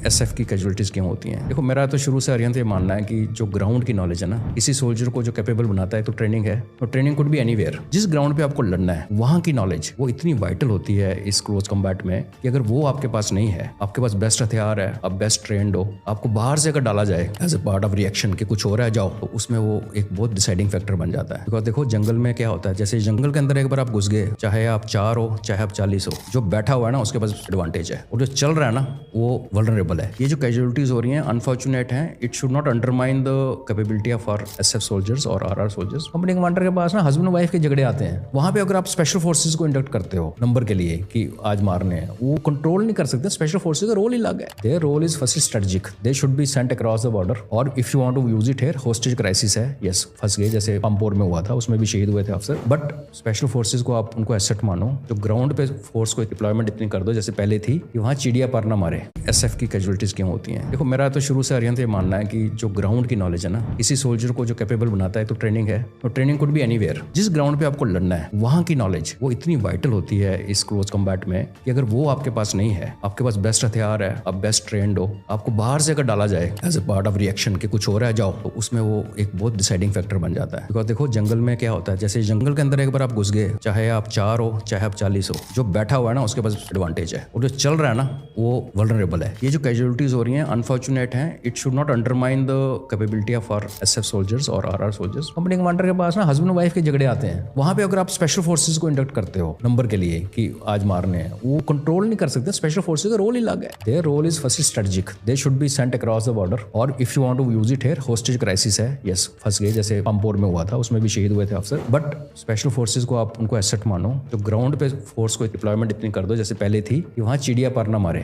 SF की casualties क्यों होती हैं। देखो मेरा तो शुरू से अरिहंत ये मानना है कि जो ग्राउंड की नॉलेज है ना, किसी सोल्जर को जो कैपेबल बनाता है तो ट्रेनिंग है, और ट्रेनिंग कुड बी एनीवेयर। जिस ग्राउंड पे आपको लड़ना है वहां की नॉलेज वो इतनी वाइटल होती है इस क्लोज कम्बैट में कि अगर वो आपके पास नहीं है, आपके पास बेस्ट हथियार है, आप बेस्ट ट्रेंड हो, आपको बाहर से अगर डाला जाए as a part of reaction कि कुछ हो रहा है जाओ, तो उसमें वो एक बहुत डिसाइडिंग फैक्टर बन जाता है। बिकॉज देखो जंगल में क्या होता है, जैसे जंगल के अंदर एक बार आप घुस गए, चाहे आप 4 हो चाहे आप 40 हो, जो बैठा हुआ है ना उसके पास एडवांटेज है, और जो चल रहा है ना वो वल्नरेबल है। ये जो कैजुअलिटीज हो रही हैं अनफॉर्चुनेट हैं, it should not undermine the capability of our SF soldiers और आरआर सोल्जर्स। कंपनी कमांडर के पास ना हस्बैंड वाइफ के झगड़े आते हैं, वहां पे अगर आप स्पेशल फोर्सेज को इंडक्ट करते हो नंबर के लिए कि आज मारने हैं, वो कंट्रोल नहीं कर सकते। स्पेशल फोर्सेज का रोल ही अलग है। Their role is first strategic, they should be sent across the border, और if you want to use it here hostage crisis है, यस फंस गए, जैसे पंपोर में हुआ था, उसमें भी शहीद हुए थे अफसर। बट स्पेशल फोर्सेज को आप उनको एसेट मानो, जो ग्राउंड पे फोर्स को डिप्लॉयमेंट इतनी कर दो जैसे पहले थी कि वहां चिड़िया पर ना मारे। एसएफ की कैजुअलिटीज क्यों होती हैं। देखो मेरा तो शुरू से अरिहंत ये मानना है कि जो ग्राउंड की नॉलेज है ना, किसी सोल्जर को जो कैपेबल बनाता है तो ट्रेनिंग है, और ट्रेनिंग कुड बी एनीवेयर। जिस ग्राउंड पे आपको लड़ना है वहां की नॉलेज वो इतनी वाइटल होती है इस क्लोज कम्बैट में कि अगर वो आपके पास नहीं है, आपके पास बेस्ट हथियार है, आप बेस्ट ट्रेंड हो, आपको बाहर से अगर डाला जाए as a part of reaction कि कुछ हो रहा है जाओ, तो उसमें वो एक बहुत डिसाइडिंग फैक्टर बन जाता है। बिकॉज देखो जंगल में क्या होता है, जैसे जंगल के अंदर एक बार आप घुस गए, चाहे आप 4 हो चाहे आप 40 हो, जो बैठा हुआ है ना उसके पास एडवांटेज है, और जो चल रहा है ना वो वल्नरेबल है। ये जो कैजुअलिटीज हो रही हैं अनफॉर्चुनेट हैं, it should not undermine the capability of our SF soldiers और आरआर सोल्जर्स। कंपनी कमांडर के पास ना हस्बैंड वाइफ के झगड़े आते हैं, वहां पे अगर आप स्पेशल फोर्सेज को इंडक्ट करते हो नंबर के लिए कि आज मारने हैं, वो कंट्रोल नहीं कर सकते। स्पेशल फोर्सेज का रोल ही अलग है। Their role is first strategic, they should be sent across the border, और if you want to use it here hostage crisis है, यस फंस गए, जैसे पंपोर में हुआ था, उसमें भी शहीद हुए थे अफसर। बट स्पेशल फोर्सेज को आप उनको एसेट मानो, जो ग्राउंड पे फोर्स को डिप्लॉयमेंट इतनी कर दो जैसे पहले थी कि वहां चिड़िया पर ना मारे।